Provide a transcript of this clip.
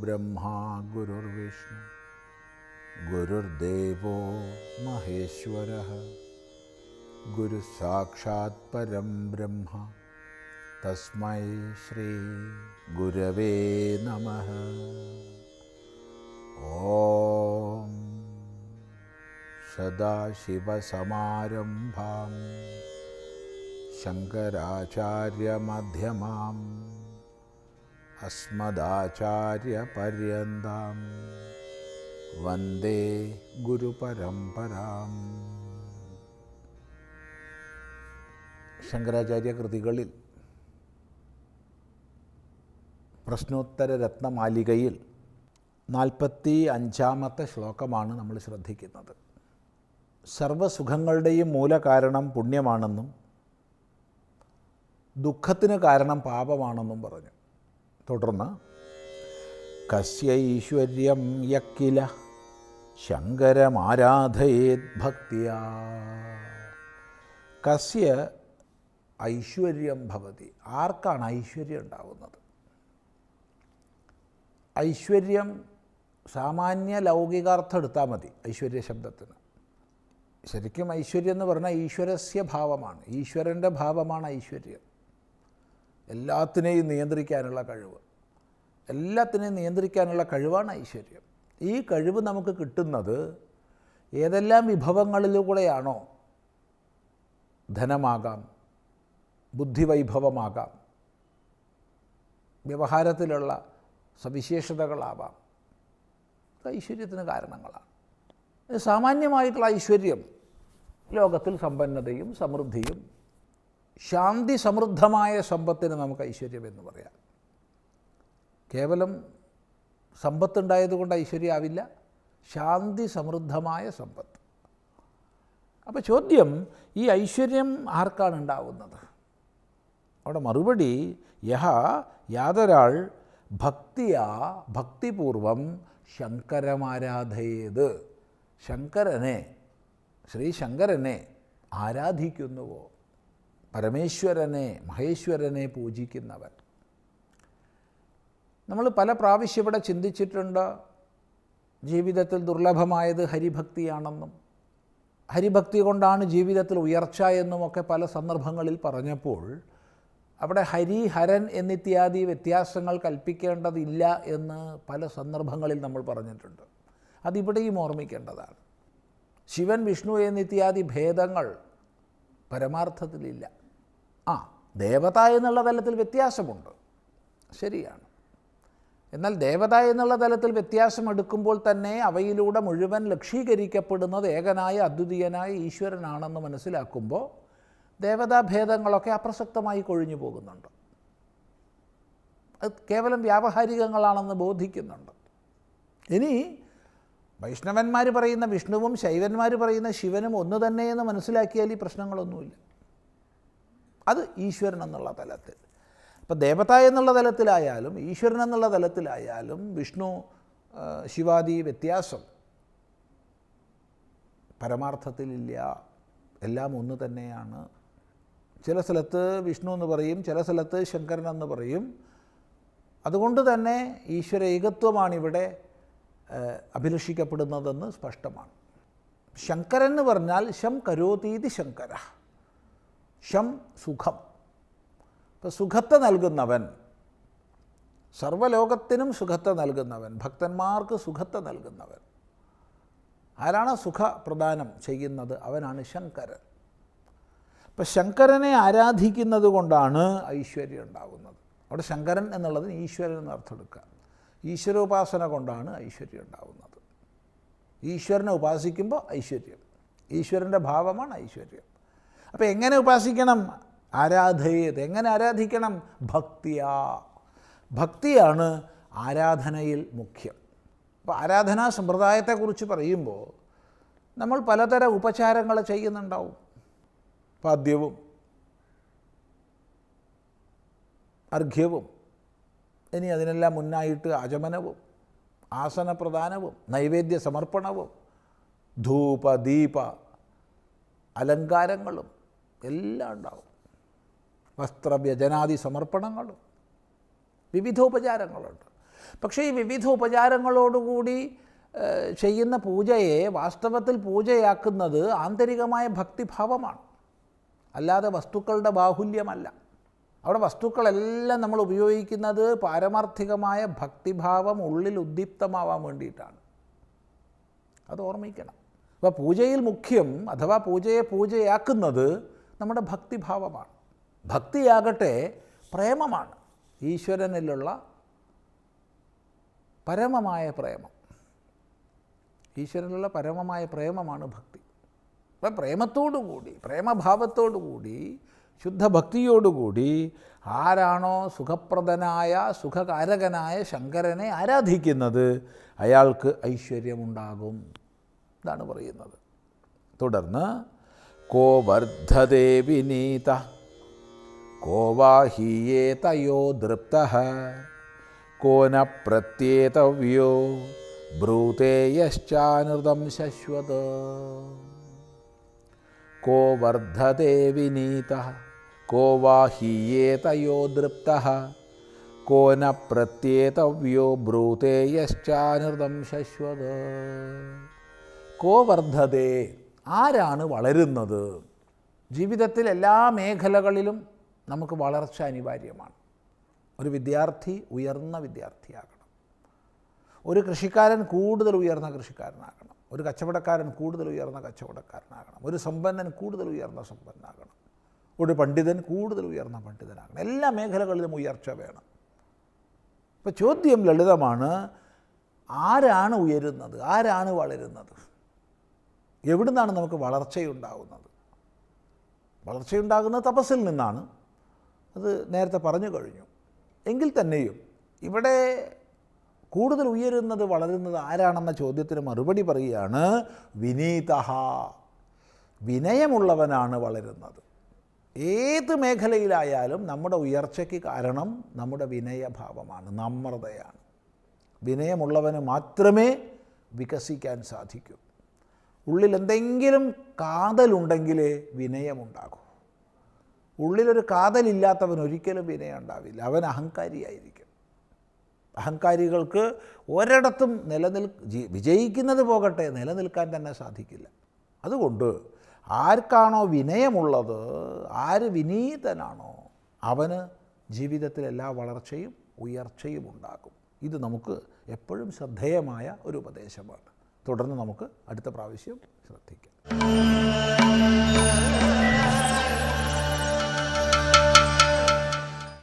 गुरुर्ब्रह्मा गुरुर्विष्णु गुरुर्देवो महेश्वरः गुरुसाक्षात् परं ब्रह्म तस्मै श्री गुरवे नमः। ओम सदाशिवसमारम्भां शंकराचार्यमध्यमाम् अस्मदाचार्यपर्यन्तां वन्दे ഗുരുപരമ്പരാം. ശങ്കരാചാര്യ കൃതികളിൽ പ്രശ്നോത്തര രത്നമാലികയിൽ 45-ാമത്തെ ശ്ലോകമാണ് നമ്മൾ ശ്രദ്ധിക്കുന്നത്. സർവസുഖങ്ങളുടെയും മൂലകാരണം പുണ്യമാണെന്നും ദുഃഖത്തിന് കാരണം പാപമാണെന്നും പറഞ്ഞു. തുടർന്ന് കസ്യൈശ്വര്യം യക്കില ശങ്കരമാരാധയേത് ഭക്തിയാ. കസ്യ ഐശ്വര്യം ഭവതി. ആർക്കാണ് ഐശ്വര്യം ഉണ്ടാവുന്നത്? ഐശ്വര്യം സാമാന്യ ലൗകികാർത്ഥം എടുത്താൽ മതി. ഐശ്വര്യ ശബ്ദത്തിന് ശരിക്കും ഐശ്വര്യം എന്ന് പറഞ്ഞാൽ ഈശ്വരസ്യ ഭാവമാണ്. ഈശ്വരൻ്റെ ഭാവമാണ് ഐശ്വര്യം. എല്ലാത്തിനെയും നിയന്ത്രിക്കാനുള്ള കഴിവ്, എല്ലാത്തിനെയും നിയന്ത്രിക്കാനുള്ള കഴിവാണ് ഐശ്വര്യം. ഈ കഴിവ് നമുക്ക് കിട്ടുന്നത് ഏതെല്ലാം വിഭവങ്ങളിലൂടെയാണോ, ധനമാകാം, ബുദ്ധിവൈഭവമാകാം, വ്യവഹാരത്തിലുള്ള സവിശേഷതകളാവാം, ഐശ്വര്യത്തിന് കാരണങ്ങളാണ്. സാമാന്യമായിട്ടുള്ള ഐശ്വര്യം ലോകത്തിൽ സമ്പന്നതയും സമൃദ്ധിയും ശാന്തി സമൃദ്ധമായ സമ്പത്തിന് നമുക്ക് ഐശ്വര്യം എന്ന് പറയാം. കേവലം സമ്പത്തുണ്ടായതുകൊണ്ട് ഐശ്വര്യമാവില്ല, ശാന്തി സമൃദ്ധമായ സമ്പത്ത്. അപ്പോൾ ചോദ്യം, ഈ ഐശ്വര്യം ആർക്കാണ് ഉണ്ടാവുന്നത്? അവിടെ മറുപടി, യാതൊരാൾ ഭക്തിയാ ഭക്തിപൂർവം ശങ്കരമാരാധയേത്, ശങ്കരനെ, ശ്രീശങ്കരനെ ആരാധിക്കുന്നുവോ, പരമേശ്വരനെ മഹേശ്വരനെ പൂജിക്കുന്നവൻ. നമ്മൾ പല പ്രാവശ്യം ഇവിടെ ചിന്തിച്ചിട്ടുണ്ട്, ജീവിതത്തിൽ ദുർലഭമായത് ഹരിഭക്തിയാണെന്നും ഹരിഭക്തി കൊണ്ടാണ് ജീവിതത്തിൽ ഉയർച്ച എന്നുമൊക്കെ പല സന്ദർഭങ്ങളിൽ പറഞ്ഞപ്പോൾ അവിടെ ഹരി ഹരൻ എന്നിത്യാദി വ്യത്യാസങ്ങൾ കൽപ്പിക്കേണ്ടതില്ല എന്ന് പല സന്ദർഭങ്ങളിൽ നമ്മൾ പറഞ്ഞിട്ടുണ്ട്. അതിവിടെയും ഓർമ്മിക്കേണ്ടതാണ്. ശിവൻ വിഷ്ണു എന്നിത്യാദി ഭേദങ്ങൾ പരമാർത്ഥത്തിലില്ല. ദേവത എന്നുള്ള തലത്തിൽ വ്യത്യാസമുണ്ട്, ശരിയാണ്. എന്നാൽ ദേവത എന്നുള്ള തലത്തിൽ വ്യത്യാസം എടുക്കുമ്പോൾ തന്നെ അവയിലൂടെ മുഴുവൻ ലക്ഷീകരിക്കപ്പെടുന്നത് ഏകനായ അദ്വിതീയനായ ഈശ്വരനാണെന്ന് മനസ്സിലാക്കുമ്പോൾ ദേവതാഭേദങ്ങളൊക്കെ അപ്രസക്തമായി കൊഴിഞ്ഞു പോകുന്നുണ്ട്. അത് കേവലം വ്യാവഹാരികങ്ങളാണെന്ന് ബോധിക്കുന്നുണ്ട്. ഇനി വൈഷ്ണവന്മാർ പറയുന്ന വിഷ്ണുവും ശൈവന്മാർ പറയുന്ന ശിവനും ഒന്ന് തന്നെയെന്ന് മനസ്സിലാക്കിയാൽ ഈ പ്രശ്നങ്ങളൊന്നുമില്ല. അത് ഈശ്വരൻ എന്നുള്ള തലത്തിൽ. അപ്പോൾ ദേവത എന്നുള്ള തലത്തിലായാലും ഈശ്വരൻ എന്നുള്ള തലത്തിലായാലും വിഷ്ണു ശിവാദി വ്യത്യാസം പരമാർത്ഥത്തിലില്ല. എല്ലാം ഒന്ന് തന്നെയാണ്. ചില സ്ഥലത്ത് വിഷ്ണു എന്ന് പറയും, ചില സ്ഥലത്ത് ശങ്കരൻ എന്ന് പറയും. അതുകൊണ്ട് തന്നെ ഈശ്വര ഏകത്വമാണിവിടെ അഭിലഷിക്കപ്പെടുന്നതെന്ന് സ്പഷ്ടമാണ്. ശങ്കരൻ എന്ന് പറഞ്ഞാൽ ശം കരോതീതി ശങ്കര, ശം സുഖം. ഇപ്പോൾ സുഖത്തെ നൽകുന്നവൻ, സർവ്വലോകത്തിനും സുഖത്തെ നൽകുന്നവൻ, ഭക്തന്മാർക്ക് സുഖത്തെ നൽകുന്നവൻ. ആരാണ് സുഖപ്രദാനം ചെയ്യുന്നത്? അവനാണ് ശങ്കരൻ. അപ്പം ശങ്കരനെ ആരാധിക്കുന്നത് കൊണ്ടാണ് ഐശ്വര്യം ഉണ്ടാകുന്നത്. അവിടെ ശങ്കരൻ എന്നുള്ളതിന് ഈശ്വരൻ എന്ന് അർത്ഥം എടുക്കുക. ഈശ്വരോപാസന കൊണ്ടാണ് ഐശ്വര്യം ഉണ്ടാകുന്നത്. ഈശ്വരനെ ഉപാസിക്കുമ്പോൾ ഐശ്വര്യം, ഈശ്വരൻ്റെ ഭാവമാണ് ഐശ്വര്യം. അപ്പോൾ എങ്ങനെ ഉപാസിക്കണം? ആരാധയത്. എങ്ങനെ ആരാധിക്കണം? ഭക്തിയാ. ഭക്തിയാണ് ആരാധനയിൽ മുഖ്യം. അപ്പോൾ ആരാധനാ സമ്പ്രദായത്തെക്കുറിച്ച് പറയുമ്പോൾ നമ്മൾ പലതരം ഉപചാരങ്ങൾ ചെയ്യുന്നുണ്ടാവും. പാദ്യവും അർഘ്യവും, ഇനി അതിനെല്ലാം മുന്നായിട്ട് ആചമനവും ആസനപ്രദാനവും നൈവേദ്യ സമർപ്പണവും ധൂപ ദീപ അലങ്കാരങ്ങളും എല്ലാം ഉണ്ടാവും. വസ്ത്രവ്യജനാദി സമർപ്പണങ്ങളും വിവിധോപചാരങ്ങളുണ്ട്. പക്ഷേ ഈ വിവിധ ഉപചാരങ്ങളോടുകൂടി ചെയ്യുന്ന പൂജയെ വാസ്തവത്തിൽ പൂജയാക്കുന്നത് ആന്തരികമായ ഭക്തിഭാവമാണ്, അല്ലാതെ വസ്തുക്കളുടെ ബാഹുല്യമല്ല. അവിടെ വസ്തുക്കളെല്ലാം നമ്മൾ ഉപയോഗിക്കുന്നത് പാരമാർത്ഥികമായ ഭക്തിഭാവം ഉള്ളിൽ ഉദ്ദീപ്തമാവാൻ വേണ്ടിയിട്ടാണ്. അത് ഓർമ്മിക്കണം. അപ്പോൾ പൂജയിൽ മുഖ്യം അഥവാ പൂജയെ പൂജയാക്കുന്നത് നമ്മുടെ ഭക്തിഭാവമാണ്. ഭക്തിയാകട്ടെ പ്രേമമാണ്, ഈശ്വരനിലുള്ള പരമമായ പ്രേമം. ഈശ്വരനിലുള്ള പരമമായ പ്രേമമാണ് ഭക്തി. അപ്പം പ്രേമത്തോടുകൂടി, പ്രേമഭാവത്തോടുകൂടി, ശുദ്ധഭക്തിയോടുകൂടി ആരാണോ സുഖപ്രദനായ സുഖകാരകനായ ശങ്കരനെ ആരാധിക്കുന്നത് അയാൾക്ക് ഐശ്വര്യമുണ്ടാകും. ഇതാണ് പറയുന്നത്. തുടർന്ന് കോ വർദ്ധതേ വിനീത കോ വാഹീയേതയോ ദൃപ്തഃ കോ ന പ്രത്യേതവ്യോ ബ്രൂതേ യശ്ചാനൃതം ശശ്വത്. കോ വർദ്ധതേ വിനീതഃ കോ വാഹീയേതയോ ദൃപ്തഃ കോ ന പ്രത്യേതവ്യോ ബ്രൂതേ യശ്ചാനൃതം ശശ്വത്. കോ വർദ്ധതേ, ആരാണ് വളരുന്നത്? ജീവിതത്തിൽ എല്ലാ മേഖലകളിലും നമുക്ക് വളർച്ച അനിവാര്യമാണ്. ഒരു വിദ്യാർത്ഥി ഉയർന്ന വിദ്യാർത്ഥിയാകണം, ഒരു കൃഷിക്കാരൻ കൂടുതൽ ഉയർന്ന കൃഷിക്കാരനാകണം, ഒരു കച്ചവടക്കാരൻ കൂടുതൽ ഉയർന്ന കച്ചവടക്കാരനാകണം, ഒരു സമ്പന്നൻ കൂടുതൽ ഉയർന്ന സമ്പന്നനാകണം, ഒരു പണ്ഡിതൻ കൂടുതൽ ഉയർന്ന പണ്ഡിതനാകണം. എല്ലാ മേഖലകളിലും ഉയർച്ച വേണം. ഇപ്പോൾ ചോദ്യം ലളിതമാണ്, ആരാണ് ഉയരുന്നത്? ആരാണ് വളരുന്നത്? എവിടുന്നാണ് നമുക്ക് വളർച്ചയുണ്ടാകുന്നത്? വളർച്ചയുണ്ടാകുന്നത് തപസ്സിൽ നിന്നാണ്. അത് നേരത്തെ പറഞ്ഞു കഴിഞ്ഞു. എങ്കിൽ തന്നെയും ഇവിടെ കൂടുതൽ ഉയരുന്നത് വളരുന്നത് ആരാണെന്ന ചോദ്യത്തിന് മറുപടി പറയുകയാണ്, വിനീതഃ, വിനയമുള്ളവനാണ് വളരുന്നത്. ഏത് മേഖലയിലായാലും നമ്മുടെ ഉയർച്ചയ്ക്ക് കാരണം നമ്മുടെ വിനയഭാവമാണ്, നമ്രതയാണ്. വിനയമുള്ളവന് മാത്രമേ വികസിക്കാൻ സാധിക്കൂ. ഉള്ളിൽ എന്തെങ്കിലും കാതലുണ്ടെങ്കിലേ വിനയമുണ്ടാകൂ. ഉള്ളിലൊരു കാതലില്ലാത്തവൻ ഒരിക്കലും വിനയം ഉണ്ടാവില്ല. അവൻ അഹങ്കാരിയായിരിക്കും. അഹങ്കാരികൾക്ക് ഒരിടത്തും വിജയിക്കുന്നത് പോകട്ടെ, നിലനിൽക്കാൻ തന്നെ സാധിക്കില്ല. അതുകൊണ്ട് ആർക്കാണോ വിനയമുള്ളത്, ആര് വിനീതനാണോ, അവന് ജീവിതത്തിൽ എല്ലാ വളർച്ചയും ഉയർച്ചയും ഉണ്ടാകും. ഇത് നമുക്ക് എപ്പോഴും ശ്രദ്ധേയമായ ഒരു ഉപദേശമാണ്. തുടർന്ന് നമുക്ക് അടുത്ത പ്രാവശ്യം ശ്രദ്ധിക്കാം.